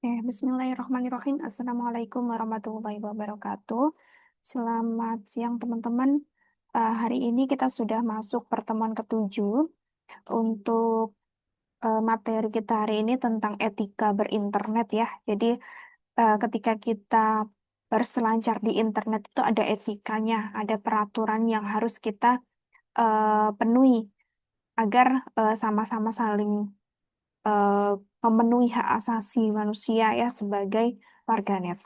Bismillahirrahmanirrahim. Assalamualaikum warahmatullahi wabarakatuh. Selamat siang teman-teman. Hari ini kita sudah masuk pertemuan ketujuh untuk materi kita hari ini tentang etika berinternet ya. Jadi ketika kita berselancar di internet itu ada etikanya, ada peraturan yang harus kita penuhi agar sama-sama saling eh, memenuhi hak asasi manusia ya sebagai warganet.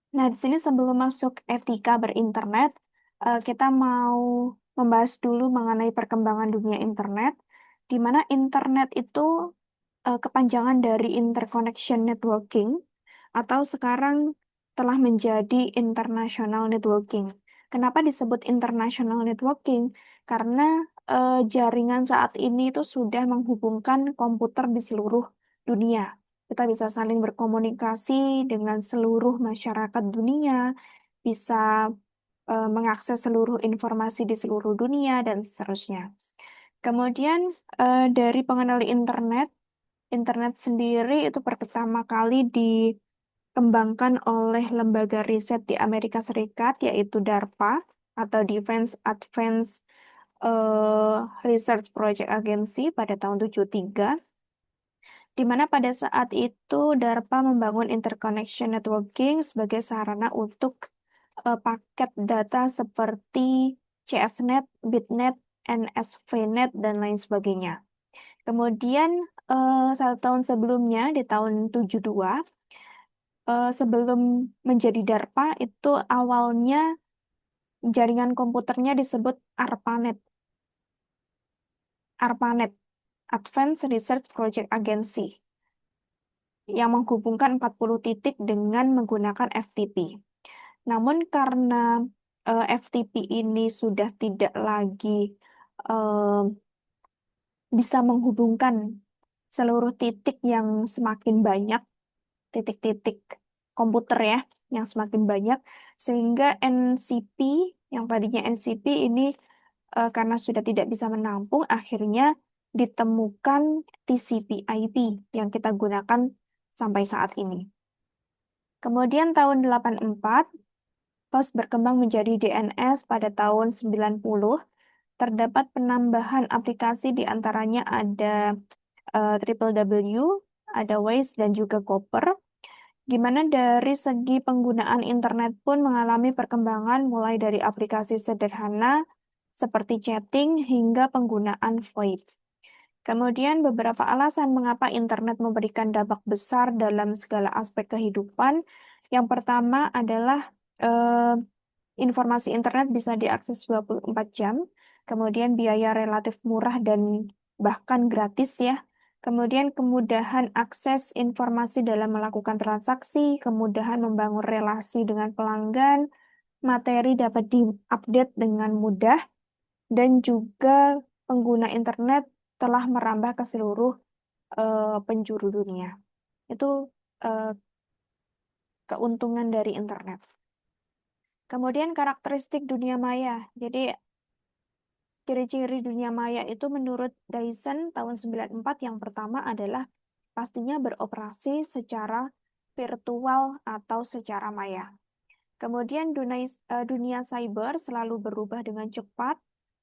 Nah, di sini sebelum masuk etika berinternet, kita mau membahas dulu mengenai perkembangan dunia internet, di mana internet itu kepanjangan dari interconnection networking, atau sekarang telah menjadi international networking. Kenapa disebut international networking? Karena jaringan saat ini itu sudah menghubungkan komputer di seluruh dunia. Kita bisa saling berkomunikasi dengan seluruh masyarakat dunia, bisa mengakses seluruh informasi di seluruh dunia, dan seterusnya. Kemudian dari pengenali internet, internet sendiri itu pertama kali dikembangkan oleh lembaga riset di Amerika Serikat, yaitu DARPA, atau Defense Advanced Research Project Agency pada tahun 73, di mana pada saat itu DARPA membangun interconnection networking sebagai sarana untuk paket data seperti CSNet, BitNet, NSVNet, dan lain sebagainya. Kemudian 1 tahun sebelumnya, di tahun 72, sebelum menjadi DARPA, itu awalnya jaringan komputernya disebut ARPANET. ARPANET, Advanced Research Project Agency, yang menghubungkan 40 titik dengan menggunakan FTP. Namun karena FTP ini sudah tidak lagi eh, bisa menghubungkan seluruh titik yang semakin banyak, titik-titik komputer ya, yang semakin banyak, sehingga NCP, yang tadinya NCP ini karena sudah tidak bisa menampung, akhirnya ditemukan TCP/IP yang kita gunakan sampai saat ini. Kemudian tahun 84, TOS berkembang menjadi DNS pada tahun 90. Terdapat penambahan aplikasi, di antaranya ada www, ada Waze, dan juga Copper. Gimana dari segi penggunaan internet pun mengalami perkembangan mulai dari aplikasi sederhana seperti chatting hingga penggunaan VoIP. Kemudian beberapa alasan mengapa internet memberikan dampak besar dalam segala aspek kehidupan. Yang pertama adalah informasi internet bisa diakses 24 jam, kemudian biaya relatif murah dan bahkan gratis ya. Kemudian kemudahan akses informasi dalam melakukan transaksi, kemudahan membangun relasi dengan pelanggan, materi dapat diupdate dengan mudah, dan juga pengguna internet telah merambah ke seluruh penjuru dunia. Itu eh, keuntungan dari internet. Kemudian karakteristik dunia maya. Jadi ciri-ciri dunia maya itu menurut Dyson tahun 94, yang pertama adalah pastinya beroperasi secara virtual atau secara maya. Kemudian dunia cyber selalu berubah dengan cepat.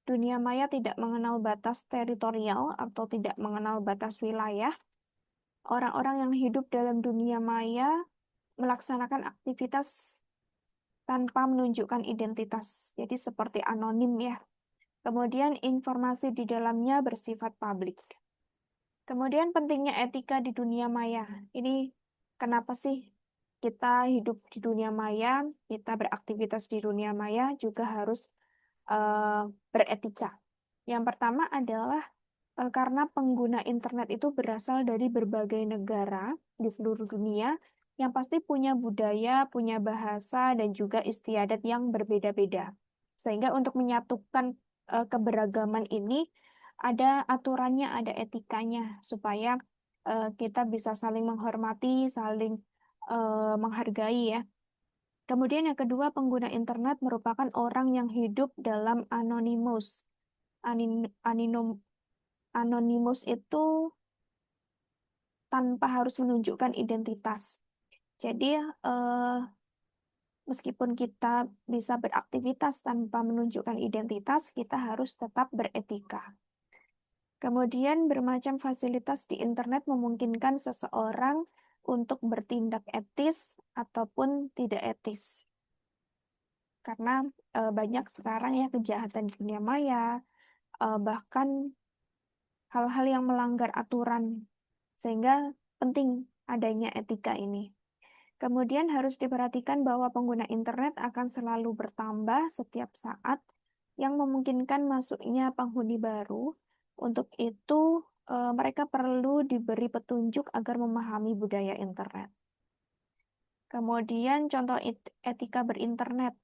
Dunia maya tidak mengenal batas teritorial atau tidak mengenal batas wilayah. Orang-orang yang hidup dalam dunia maya melaksanakan aktivitas tanpa menunjukkan identitas. Jadi seperti anonim ya. Kemudian informasi di dalamnya bersifat publik. Kemudian pentingnya etika di dunia maya. Ini kenapa sih kita hidup di dunia maya, kita beraktivitas di dunia maya juga harus beretika. Yang pertama adalah karena pengguna internet itu berasal dari berbagai negara di seluruh dunia yang pasti punya budaya, punya bahasa, dan juga istiadat yang berbeda-beda. Sehingga untuk menyatukan keberagaman ini ada aturannya, ada etikanya supaya kita bisa saling menghormati, saling menghargai ya. Kemudian yang kedua, pengguna internet merupakan orang yang hidup dalam anonymous. Anonymous itu tanpa harus menunjukkan identitas. Jadi, meskipun kita bisa beraktivitas tanpa menunjukkan identitas, kita harus tetap beretika. Kemudian, bermacam fasilitas di internet memungkinkan seseorang untuk bertindak etis ataupun tidak etis. Karena banyak sekarang ya kejahatan di dunia maya, bahkan hal-hal yang melanggar aturan, sehingga penting adanya etika ini. Kemudian harus diperhatikan bahwa pengguna internet akan selalu bertambah setiap saat, yang memungkinkan masuknya penghuni baru. Untuk itu, mereka perlu diberi petunjuk agar memahami budaya internet. Kemudian contoh etika berinternet.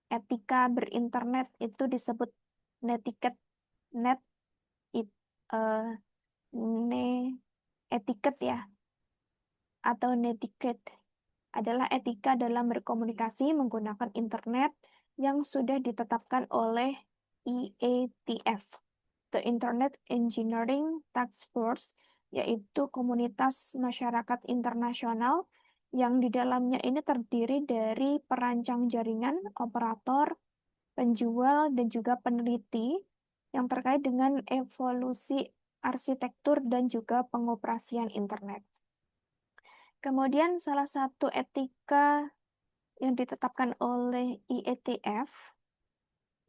Etika berinternet itu disebut netiquette. Net it, eh, etiquette ya, atau netiquette adalah etika dalam berkomunikasi menggunakan internet yang sudah ditetapkan oleh IETF, the Internet Engineering Task Force, yaitu komunitas masyarakat internasional yang di dalamnya ini terdiri dari perancang jaringan, operator, penjual, dan juga peneliti yang terkait dengan evolusi arsitektur dan juga pengoperasian internet. Kemudian salah satu etika yang ditetapkan oleh IETF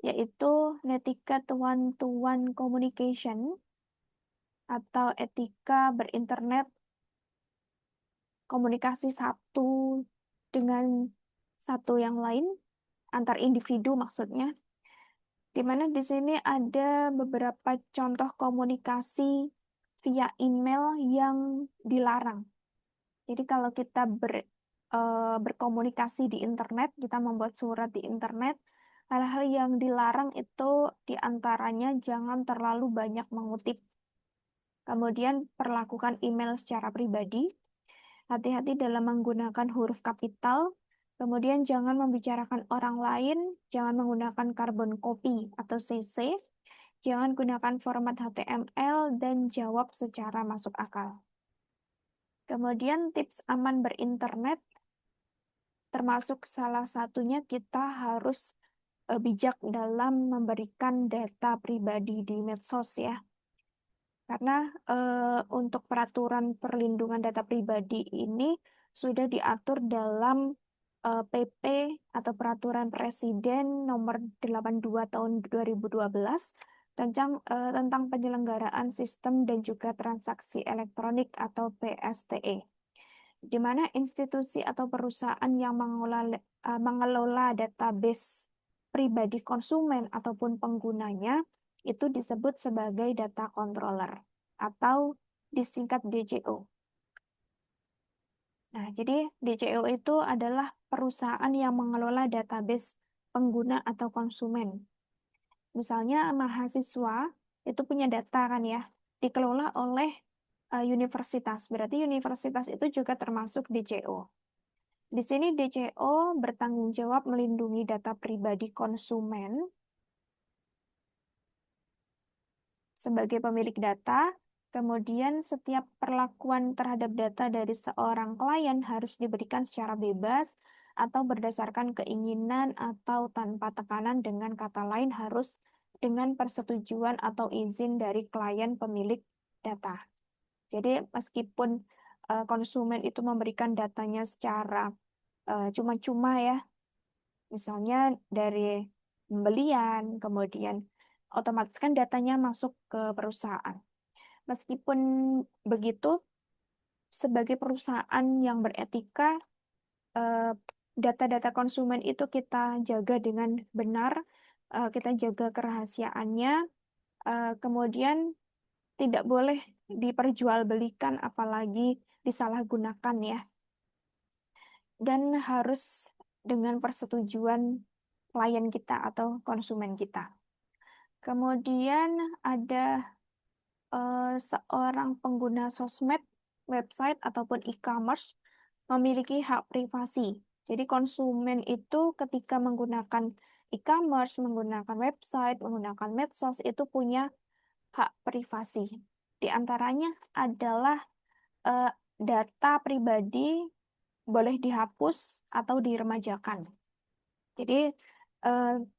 yaitu netiquette one-to-one communication atau etika berinternet, komunikasi satu dengan satu yang lain, antar individu maksudnya, di mana di sini ada beberapa contoh komunikasi via email yang dilarang. Jadi kalau kita berkomunikasi di internet, kita membuat surat di internet, hal-hal yang dilarang itu diantaranya jangan terlalu banyak mengutip. Kemudian perlakukan email secara pribadi, hati-hati dalam menggunakan huruf kapital, kemudian jangan membicarakan orang lain, jangan menggunakan carbon copy atau CC, jangan gunakan format HTML, dan jawab secara masuk akal. Kemudian tips aman berinternet, termasuk salah satunya kita harus bijak dalam memberikan data pribadi di medsos ya. Karena untuk peraturan perlindungan data pribadi ini sudah diatur dalam PP atau Peraturan Presiden Nomor 82 Tahun 2012 tentang penyelenggaraan sistem dan juga transaksi elektronik atau PSTE, di mana institusi atau perusahaan yang mengelola database pribadi konsumen ataupun penggunanya itu disebut sebagai data controller atau disingkat DCO. Nah, jadi DCO itu adalah perusahaan yang mengelola database pengguna atau konsumen. Misalnya mahasiswa itu punya data kan ya, dikelola oleh universitas. Berarti universitas itu juga termasuk DCO. Di sini DCO bertanggung jawab melindungi data pribadi konsumen sebagai pemilik data. Kemudian setiap perlakuan terhadap data dari seorang klien harus diberikan secara bebas atau berdasarkan keinginan atau tanpa tekanan, dengan kata lain harus dengan persetujuan atau izin dari klien pemilik data. Jadi meskipun konsumen itu memberikan datanya secara cuma-cuma ya, misalnya dari pembelian, kemudian otomatis kan datanya masuk ke perusahaan. Meskipun begitu, sebagai perusahaan yang beretika, eh, data-data konsumen itu kita jaga dengan benar, kita jaga kerahasiaannya, kemudian tidak boleh diperjualbelikan apalagi disalahgunakan ya. Dan harus dengan persetujuan klien kita atau konsumen kita. Kemudian ada seorang pengguna sosmed, website, ataupun e-commerce memiliki hak privasi. Jadi konsumen itu ketika menggunakan e-commerce, menggunakan website, menggunakan medsos, itu punya hak privasi. Di antaranya adalah data pribadi boleh dihapus atau diremajakan. Jadi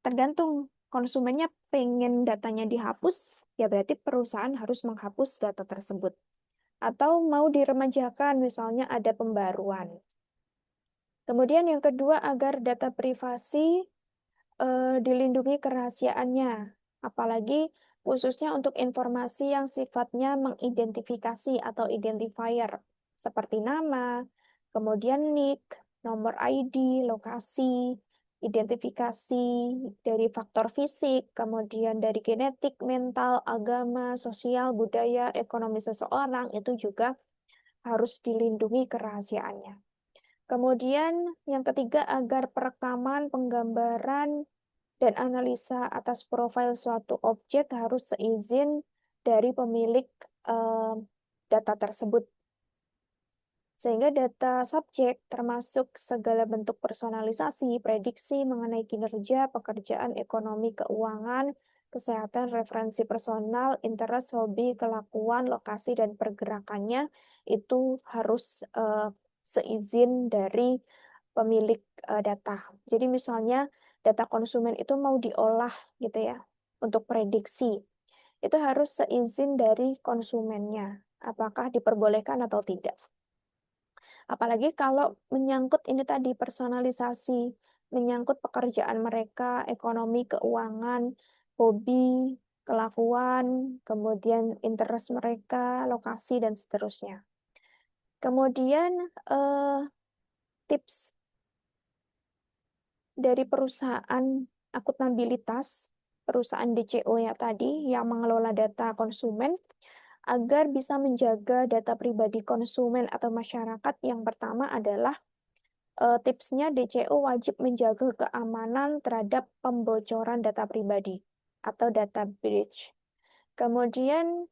tergantung konsumennya pengen datanya dihapus, ya berarti perusahaan harus menghapus data tersebut. Atau mau diremajakan, misalnya ada pembaruan. Kemudian yang kedua, agar data privasi dilindungi kerahasiaannya. Apalagi khususnya untuk informasi yang sifatnya mengidentifikasi atau identifier, seperti nama, kemudian NIK, nomor ID, lokasi, identifikasi dari faktor fisik, kemudian dari genetik, mental, agama, sosial, budaya, ekonomi seseorang, itu juga harus dilindungi kerahasiaannya. Kemudian yang ketiga, agar perekaman, penggambaran, dan analisa atas profil suatu objek harus seizin dari pemilik data tersebut. Sehingga data subjek termasuk segala bentuk personalisasi, prediksi mengenai kinerja, pekerjaan, ekonomi, keuangan, kesehatan, referensi personal, interest, hobi, kelakuan, lokasi, dan pergerakannya itu harus seizin dari pemilik data. Jadi misalnya data konsumen itu mau diolah gitu ya untuk prediksi, itu harus seizin dari konsumennya, apakah diperbolehkan atau tidak. Apalagi kalau menyangkut ini tadi personalisasi, menyangkut pekerjaan mereka, ekonomi, keuangan, hobi, kelakuan, kemudian interest mereka, lokasi, dan seterusnya. Kemudian tips dari perusahaan akuntabilitas, perusahaan DCO ya tadi yang mengelola data konsumen, agar bisa menjaga data pribadi konsumen atau masyarakat, yang pertama adalah tipsnya DCO wajib menjaga keamanan terhadap pembocoran data pribadi atau data breach. Kemudian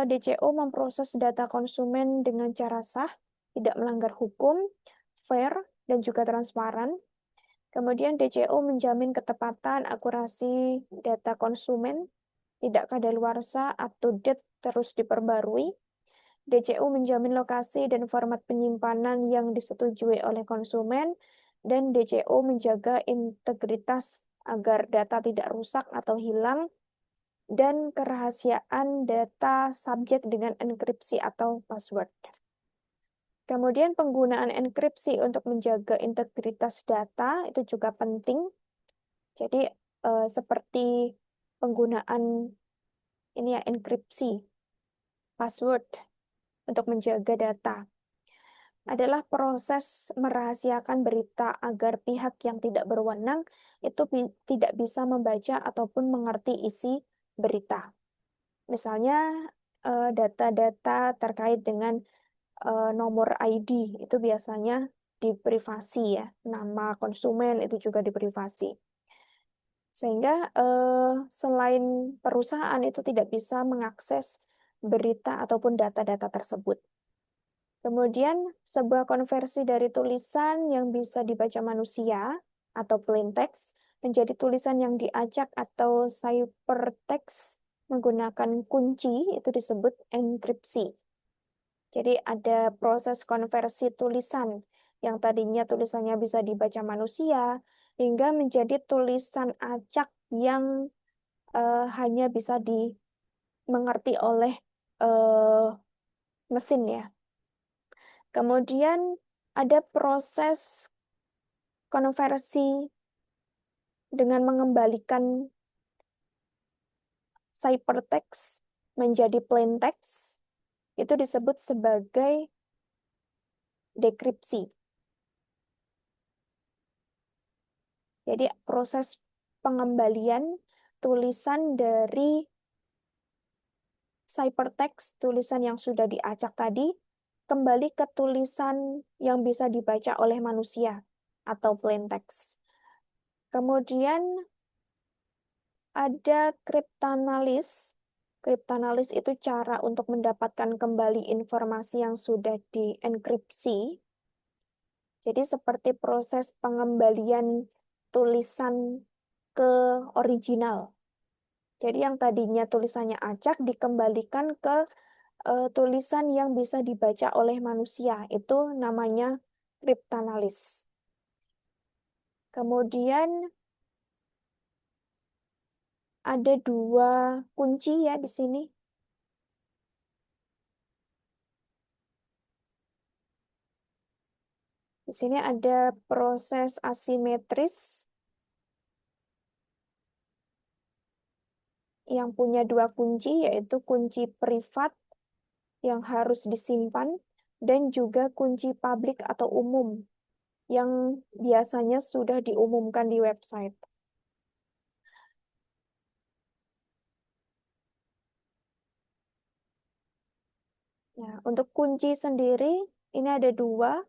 DCO memproses data konsumen dengan cara sah, tidak melanggar hukum, fair, dan juga transparan. Kemudian DCO menjamin ketepatan, akurasi data konsumen, tidak kadaluarsa, up to date, terus diperbarui. DCO menjamin lokasi dan format penyimpanan yang disetujui oleh konsumen, dan DCO menjaga integritas agar data tidak rusak atau hilang, dan kerahasiaan data subjek dengan enkripsi atau password. Kemudian penggunaan enkripsi untuk menjaga integritas data itu juga penting. Jadi seperti penggunaan ini ya, enkripsi, password untuk menjaga data adalah proses merahasiakan berita agar pihak yang tidak berwenang itu tidak bisa membaca ataupun mengerti isi berita. Misalnya data-data terkait dengan nomor ID itu biasanya diprivasi ya, nama konsumen itu juga diprivasi. Sehingga selain perusahaan itu tidak bisa mengakses berita ataupun data-data tersebut. Kemudian sebuah konversi dari tulisan yang bisa dibaca manusia atau plain text menjadi tulisan yang diacak atau ciphertext menggunakan kunci itu disebut enkripsi. Jadi ada proses konversi tulisan yang tadinya tulisannya bisa dibaca manusia hingga menjadi tulisan acak yang hanya bisa dimengerti oleh mesin ya. Kemudian ada proses konversi dengan mengembalikan ciphertext menjadi plain text, itu disebut sebagai dekripsi. Jadi proses pengembalian tulisan dari ciphertext, tulisan yang sudah diacak tadi, kembali ke tulisan yang bisa dibaca oleh manusia atau plain text. Kemudian ada cryptanalysis. Cryptanalysis itu cara untuk mendapatkan kembali informasi yang sudah dienkripsi. Jadi seperti proses pengembalian tulisan ke original. Jadi yang tadinya tulisannya acak dikembalikan ke tulisan yang bisa dibaca oleh manusia. Itu namanya kriptanalis. Kemudian ada dua kunci ya di sini. Di sini ada proses asimetris yang punya dua kunci, yaitu kunci privat yang harus disimpan dan juga kunci publik atau umum yang biasanya sudah diumumkan di website. Nah, untuk kunci sendiri, ini ada dua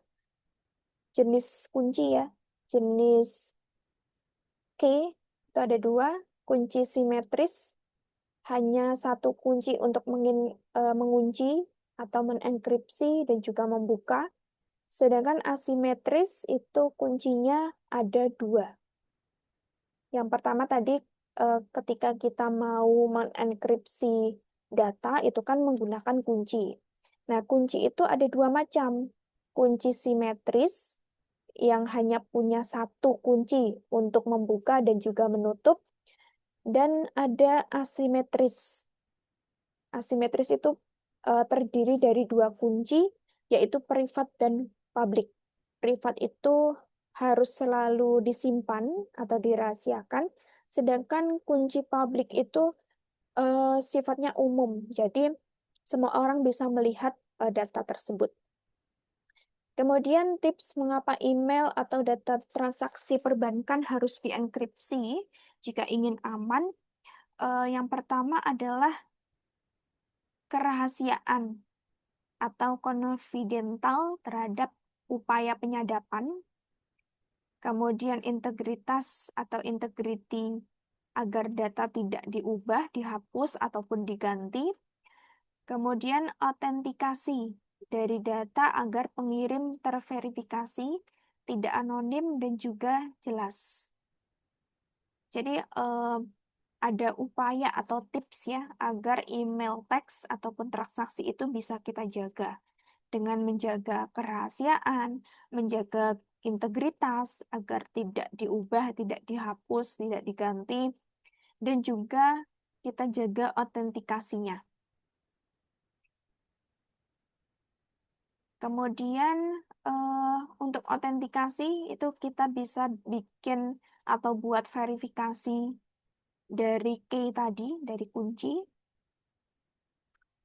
jenis kunci ya. Jenis key itu ada dua, kunci simetris, hanya satu kunci untuk mengunci atau menenkripsi dan juga membuka. Sedangkan asimetris itu kuncinya ada dua. Yang pertama tadi ketika kita mau menenkripsi data itu kan menggunakan kunci. Nah, kunci itu ada dua macam. Kunci simetris yang hanya punya satu kunci untuk membuka dan juga menutup, dan ada asimetris. Asimetris itu terdiri dari dua kunci, yaitu privat dan publik. Privat itu harus selalu disimpan atau dirahasiakan, sedangkan kunci publik itu sifatnya umum. Jadi, semua orang bisa melihat data tersebut. Kemudian tips mengapa email atau data transaksi perbankan harus dienkripsi jika ingin aman. Yang pertama adalah kerahasiaan atau confidential terhadap upaya penyadapan, kemudian integritas atau integrity agar data tidak diubah, dihapus, ataupun diganti, kemudian autentikasi dari data agar pengirim terverifikasi, tidak anonim, dan juga jelas. Jadi, ada upaya atau tips ya agar email teks ataupun transaksi itu bisa kita jaga dengan menjaga kerahasiaan, menjaga integritas agar tidak diubah, tidak dihapus, tidak diganti, dan juga kita jaga autentikasinya. Kemudian untuk autentikasi itu kita bisa bikin atau buat verifikasi dari key tadi, dari kunci,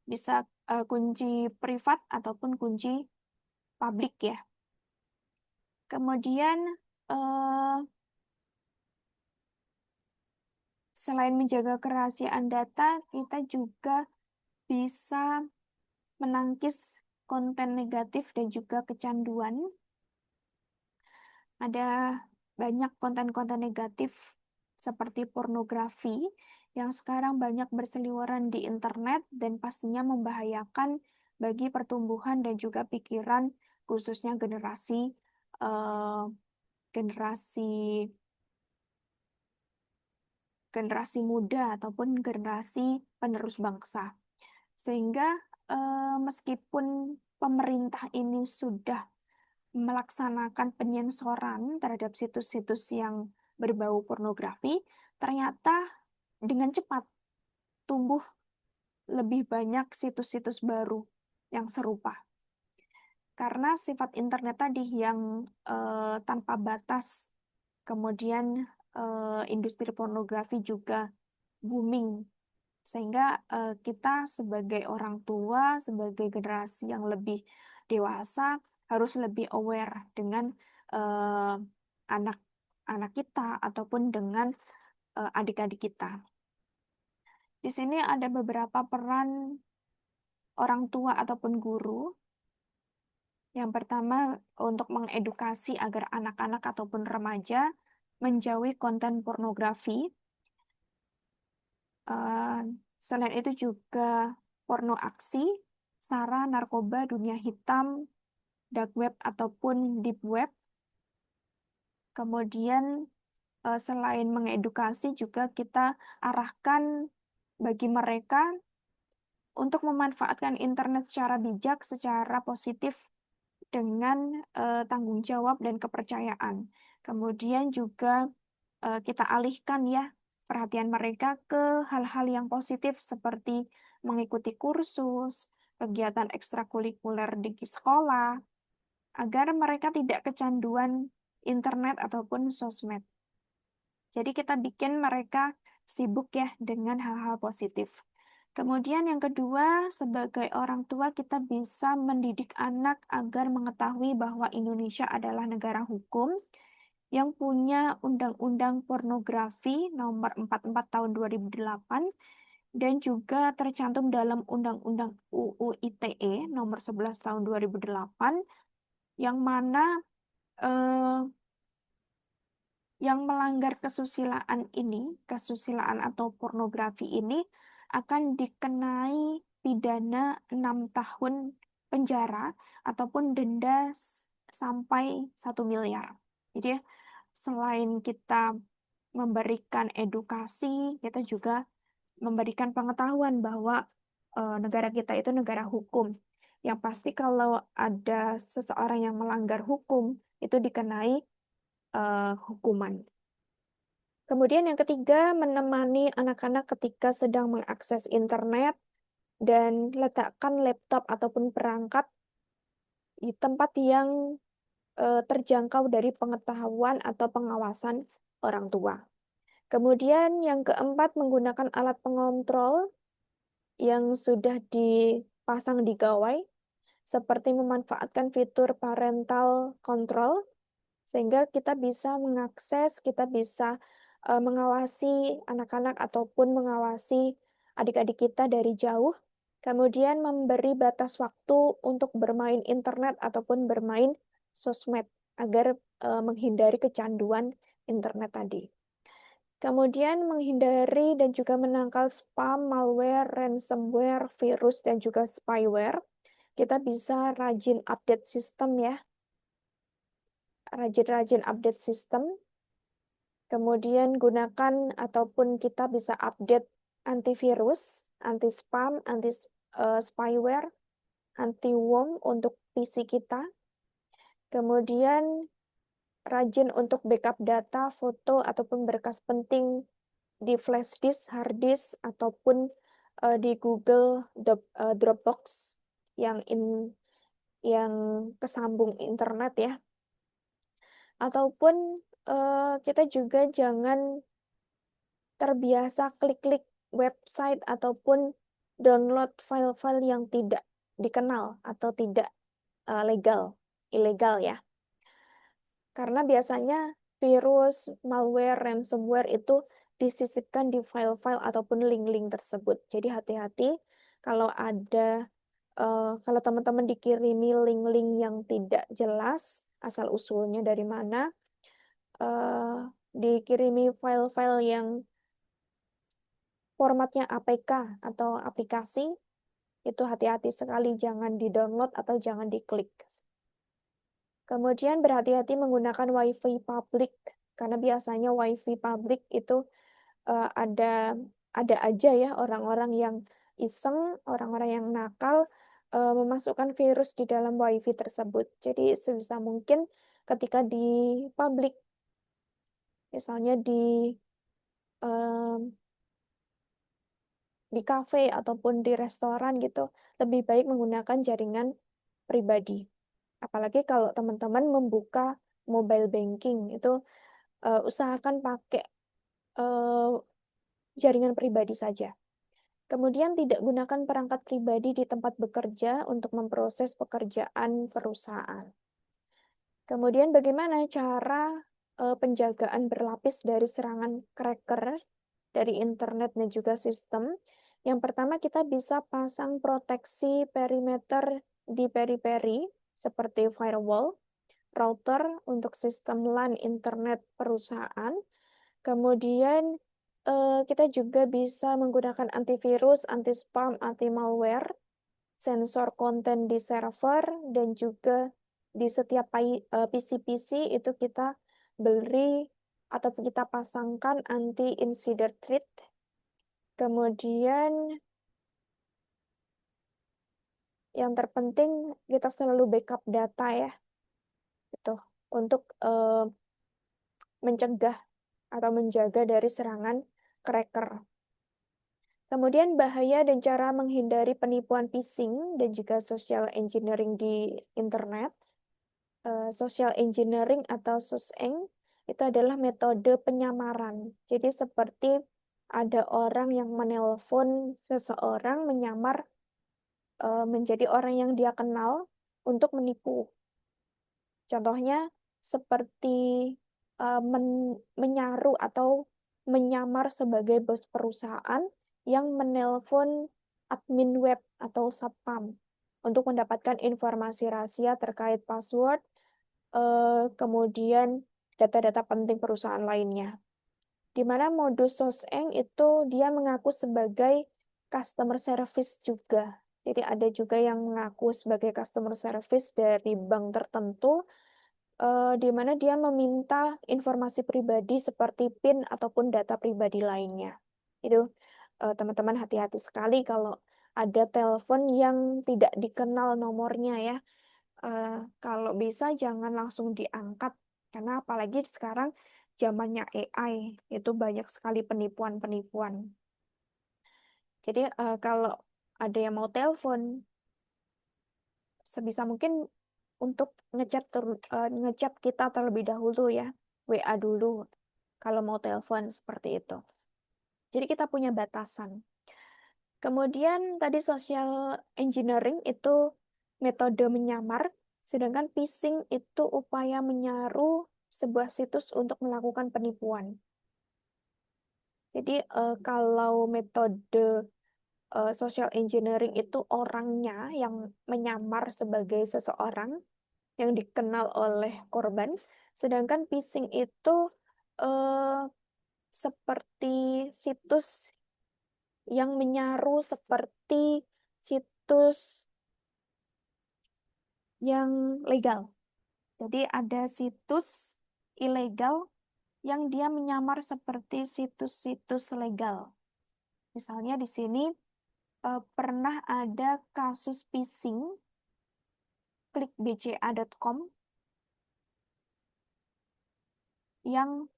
bisa kunci privat ataupun kunci publik ya. Kemudian selain menjaga kerahasiaan data, kita juga bisa menangkis konten negatif dan juga kecanduan. Ada banyak konten-konten negatif seperti pornografi yang sekarang banyak berseliweran di internet dan pastinya membahayakan bagi pertumbuhan dan juga pikiran khususnya eh, generasi generasi muda ataupun generasi penerus bangsa. Sehingga meskipun pemerintah ini sudah melaksanakan penyensoran terhadap situs-situs yang berbau pornografi, ternyata dengan cepat tumbuh lebih banyak situs-situs baru yang serupa. Karena sifat internet tadi yang tanpa batas, kemudian industri pornografi juga booming, sehingga kita sebagai orang tua, sebagai generasi yang lebih dewasa, harus lebih aware dengan anak-anak kita ataupun dengan adik-adik kita. Di sini ada beberapa peran orang tua ataupun guru. Yang pertama, untuk mengedukasi agar anak-anak ataupun remaja menjauhi konten pornografi. Selain itu juga porno aksi, SARA, narkoba, dunia hitam, dark web ataupun deep web. Kemudian selain mengedukasi juga kita arahkan bagi mereka untuk memanfaatkan internet secara bijak, secara positif dengan tanggung jawab dan kepercayaan. Kemudian juga kita alihkan ya perhatian mereka ke hal-hal yang positif seperti mengikuti kursus, kegiatan ekstrakurikuler di sekolah, agar mereka tidak kecanduan internet ataupun sosmed. Jadi kita bikin mereka sibuk ya dengan hal-hal positif. Kemudian yang kedua, sebagai orang tua kita bisa mendidik anak agar mengetahui bahwa Indonesia adalah negara hukum yang punya Undang-Undang Pornografi Nomor 44 Tahun 2008 dan juga tercantum dalam Undang-Undang UU ITE Nomor 11 Tahun 2008 yang mana eh, yang melanggar kesusilaan atau pornografi ini akan dikenai pidana 6 tahun penjara ataupun denda sampai 1 miliar. Jadi selain kita memberikan edukasi, kita juga memberikan pengetahuan bahwa negara kita itu negara hukum. Yang pasti kalau ada seseorang yang melanggar hukum, itu dikenai hukuman. Kemudian yang ketiga, menemani anak-anak ketika sedang mengakses internet dan letakkan laptop ataupun perangkat di tempat yang terjangkau dari pengetahuan atau pengawasan orang tua. Kemudian yang keempat, menggunakan alat pengontrol yang sudah dipasang di gawai, seperti memanfaatkan fitur parental control, sehingga kita bisa mengakses, kita bisa mengawasi anak-anak ataupun mengawasi adik-adik kita dari jauh. Kemudian memberi batas waktu untuk bermain internet ataupun bermain sosmed agar menghindari kecanduan internet tadi. Kemudian menghindari dan juga menangkal spam, malware, ransomware, virus, dan juga spyware. Kita bisa rajin update sistem ya, rajin-rajin update sistem. Kemudian gunakan ataupun kita bisa update antivirus, anti spam, anti spyware, anti worm untuk PC kita. Kemudian rajin untuk backup data, foto ataupun berkas penting di flash disk, hard disk ataupun di Google Dropbox yang kesambung internet ya. Ataupun kita juga jangan terbiasa klik-klik website ataupun download file-file yang tidak dikenal atau tidak ilegal ya. Karena biasanya virus, malware, ransomware itu disisipkan di file-file ataupun link-link tersebut. Jadi hati-hati kalau kalau teman-teman dikirimi link-link yang tidak jelas asal usulnya dari mana, dikirimi file-file yang formatnya APK atau aplikasi, itu hati-hati sekali jangan di-download atau jangan diklik. Kemudian berhati-hati menggunakan WiFi publik, karena biasanya WiFi publik itu ada aja ya orang-orang yang iseng, orang-orang yang nakal memasukkan virus di dalam WiFi tersebut. Jadi sebisa mungkin ketika di publik, misalnya di kafe ataupun di restoran gitu, lebih baik menggunakan jaringan pribadi. Apalagi kalau teman-teman membuka mobile banking, itu usahakan pakai jaringan pribadi saja. Kemudian tidak gunakan perangkat pribadi di tempat bekerja untuk memproses pekerjaan perusahaan. Kemudian bagaimana cara penjagaan berlapis dari serangan cracker dari internet dan juga sistem? Yang pertama, kita bisa pasang proteksi perimeter di peri-peri seperti firewall, router untuk sistem LAN internet perusahaan. Kemudian kita juga bisa menggunakan antivirus, anti-spam, anti-malware, sensor konten di server, dan juga di setiap PC-PC itu kita beli atau kita pasangkan anti-insider threat. Kemudian yang terpenting kita selalu backup data ya, gitu, untuk mencegah atau menjaga dari serangan cracker. Kemudian bahaya dan cara menghindari penipuan phishing dan juga social engineering di internet. Social engineering atau SOSENG itu adalah metode penyamaran. Jadi seperti ada orang yang menelpon seseorang menyamar menjadi orang yang dia kenal untuk menipu. Contohnya seperti menyaru atau menyamar sebagai bos perusahaan yang menelpon admin web atau satpam untuk mendapatkan informasi rahasia terkait password, kemudian data-data penting perusahaan lainnya. Di mana modus SOSENG itu dia mengaku sebagai customer service juga. Jadi ada juga yang mengaku sebagai customer service dari bank tertentu, di mana dia meminta informasi pribadi seperti PIN ataupun data pribadi lainnya. Itu teman-teman hati-hati sekali kalau ada telepon yang tidak dikenal nomornya ya. Kalau bisa jangan langsung diangkat, karena apalagi sekarang zamannya AI, itu banyak sekali penipuan-penipuan. Jadi kalau ada yang mau telepon, sebisa mungkin untuk ngechat kita terlebih dahulu ya, WA dulu kalau mau telepon seperti itu. Jadi kita punya batasan. Kemudian tadi social engineering itu metode menyamar, sedangkan phishing itu upaya menyaru sebuah situs untuk melakukan penipuan. Jadi kalau metode social engineering itu orangnya yang menyamar sebagai seseorang yang dikenal oleh korban, sedangkan phishing itu eh, seperti situs yang menyaru seperti situs yang legal. Jadi ada situs ilegal yang dia menyamar seperti situs-situs legal. Misalnya di sini pernah ada kasus phishing klikbca.com yang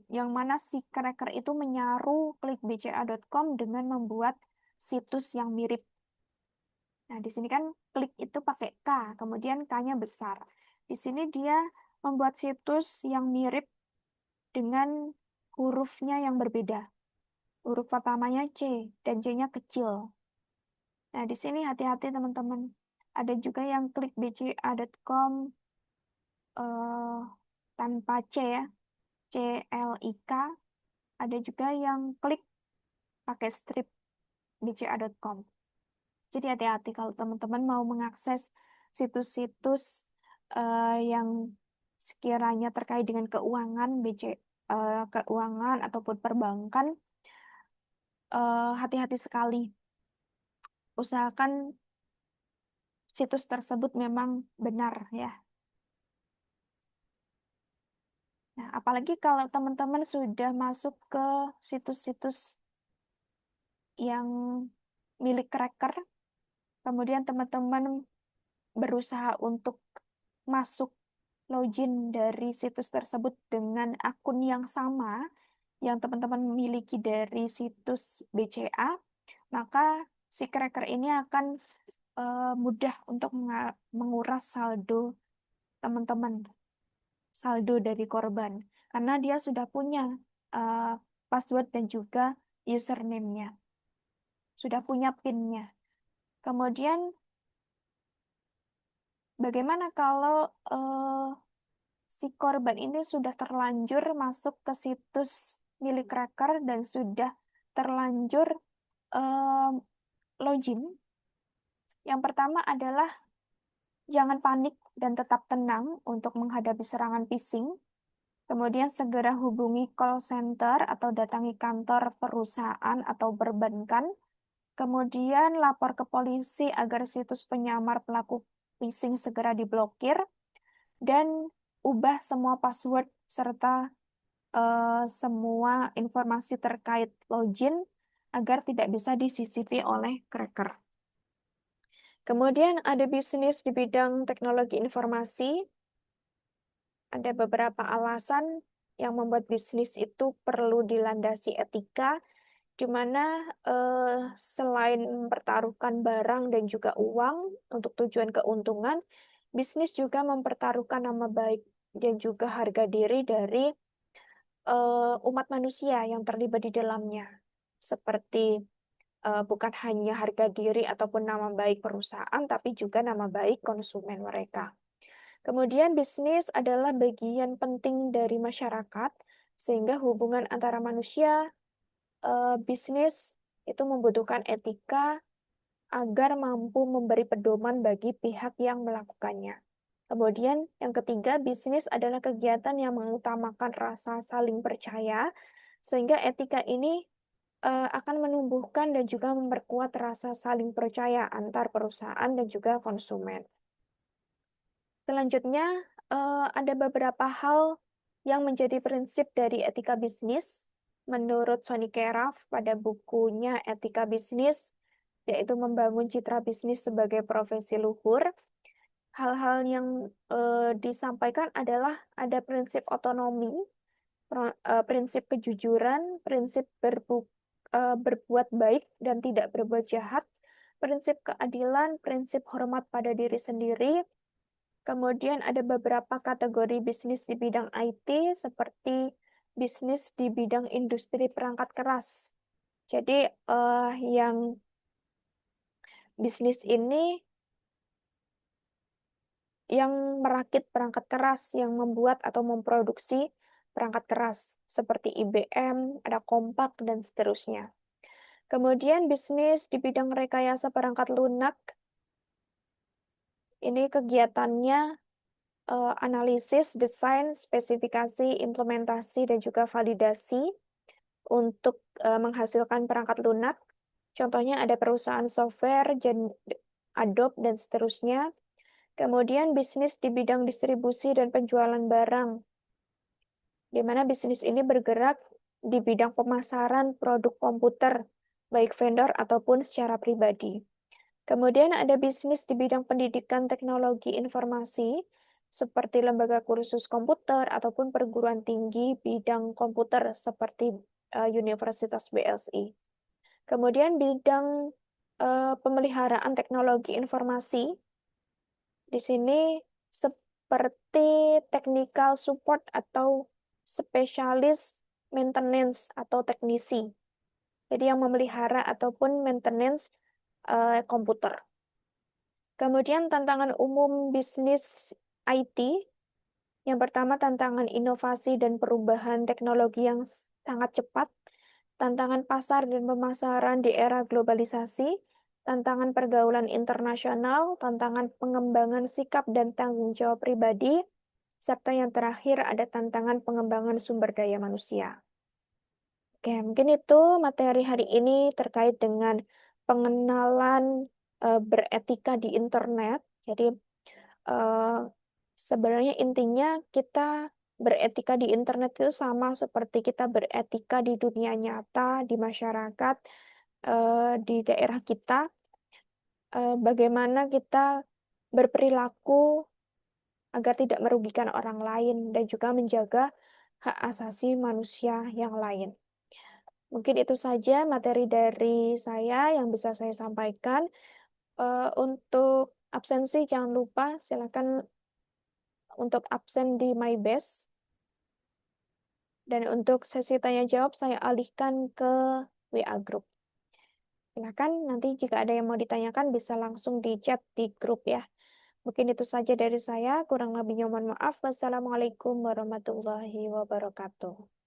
yang mana si cracker itu menyaru klikbca.com dengan membuat situs yang mirip. Nah, di sini kan klik itu pakai K, kemudian K-nya besar. Di sini dia membuat situs yang mirip dengan hurufnya yang berbeda. Huruf pertamanya C dan C-nya kecil. Nah, di sini hati-hati teman-teman. Ada juga yang klik bca.com tanpa C ya, CLIK. Ada juga yang klik pakai strip bca.com. Jadi hati-hati kalau teman-teman mau mengakses situs-situs yang sekiranya terkait dengan keuangan, keuangan ataupun perbankan, hati-hati sekali. Usahakan situs tersebut memang benar ya. Nah, apalagi kalau teman-teman sudah masuk ke situs-situs yang milik cracker, kemudian teman-teman berusaha untuk masuk login dari situs tersebut dengan akun yang sama yang teman-teman miliki dari situs BCA, maka si cracker ini akan mudah untuk menguras saldo teman-teman, saldo dari korban, karena dia sudah punya password dan juga username-nya, sudah punya PIN-nya. Kemudian bagaimana kalau si korban ini sudah terlanjur masuk ke situs milik cracker dan sudah terlanjur login? Yang pertama adalah jangan panik dan tetap tenang untuk menghadapi serangan phishing. Kemudian segera hubungi call center atau datangi kantor perusahaan atau perbankan. Kemudian lapor ke polisi agar situs penyamar pelaku phishing segera diblokir. Dan ubah semua password serta semua informasi terkait login agar tidak bisa disisipi oleh cracker. Kemudian ada bisnis di bidang teknologi informasi. Ada beberapa alasan yang membuat bisnis itu perlu dilandasi etika, di mana selain mempertaruhkan barang dan juga uang untuk tujuan keuntungan, bisnis juga mempertaruhkan nama baik dan juga harga diri dari umat manusia yang terlibat di dalamnya. Seperti bukan hanya harga diri ataupun nama baik perusahaan, tapi juga nama baik konsumen mereka. Kemudian bisnis adalah bagian penting dari masyarakat, sehingga hubungan antara manusia, bisnis itu membutuhkan etika agar mampu memberi pedoman bagi pihak yang melakukannya. Kemudian yang ketiga, bisnis adalah kegiatan yang mengutamakan rasa saling percaya, sehingga etika ini akan menumbuhkan dan juga memperkuat rasa saling percaya antar perusahaan dan juga konsumen. Selanjutnya, ada beberapa hal yang menjadi prinsip dari etika bisnis. Menurut Sonny Keraf pada bukunya Etika Bisnis, yaitu membangun citra bisnis sebagai profesi luhur. Hal-hal yang disampaikan adalah ada prinsip otonomi, prinsip kejujuran, prinsip berbuat baik dan tidak berbuat jahat, prinsip keadilan, prinsip hormat pada diri sendiri. Kemudian ada beberapa kategori bisnis di bidang IT, seperti bisnis di bidang industri perangkat keras. Jadi, yang bisnis ini yang merakit perangkat keras, yang membuat atau memproduksi perangkat keras, seperti IBM, ada Kompak, dan seterusnya. Kemudian bisnis di bidang rekayasa perangkat lunak, ini kegiatannya analisis, desain, spesifikasi, implementasi, dan juga validasi untuk menghasilkan perangkat lunak. Contohnya ada perusahaan software, Adobe, dan seterusnya. Kemudian bisnis di bidang distribusi dan penjualan barang, di mana bisnis ini bergerak di bidang pemasaran produk komputer, baik vendor ataupun secara pribadi. Kemudian ada bisnis di bidang pendidikan teknologi informasi, seperti lembaga kursus komputer ataupun perguruan tinggi bidang komputer seperti Universitas BSI. Kemudian bidang pemeliharaan teknologi informasi, di sini seperti technical support atau spesialis maintenance atau teknisi. Jadi yang memelihara ataupun maintenance komputer. Kemudian tantangan umum bisnis IT, yang pertama tantangan inovasi dan perubahan teknologi yang sangat cepat, tantangan pasar dan pemasaran di era globalisasi, tantangan pergaulan internasional, tantangan pengembangan sikap dan tanggung jawab pribadi, serta yang terakhir ada tantangan pengembangan sumber daya manusia. Oke, mungkin itu materi hari ini terkait dengan pengenalan beretika di internet. Jadi, sebenarnya intinya kita beretika di internet itu sama seperti kita beretika di dunia nyata, di masyarakat, di daerah kita. Bagaimana kita berperilaku agar tidak merugikan orang lain dan juga menjaga hak asasi manusia yang lain. Mungkin itu saja materi dari saya yang bisa saya sampaikan. Untuk absensi jangan lupa silakan untuk absen di MyBest. Dan untuk sesi tanya jawab saya alihkan ke WA Group. Silakan nanti jika ada yang mau ditanyakan bisa langsung di chat di grup ya. Mungkin itu saja dari saya, kurang lebihnya mohon maaf. Wassalamualaikum warahmatullahi wabarakatuh.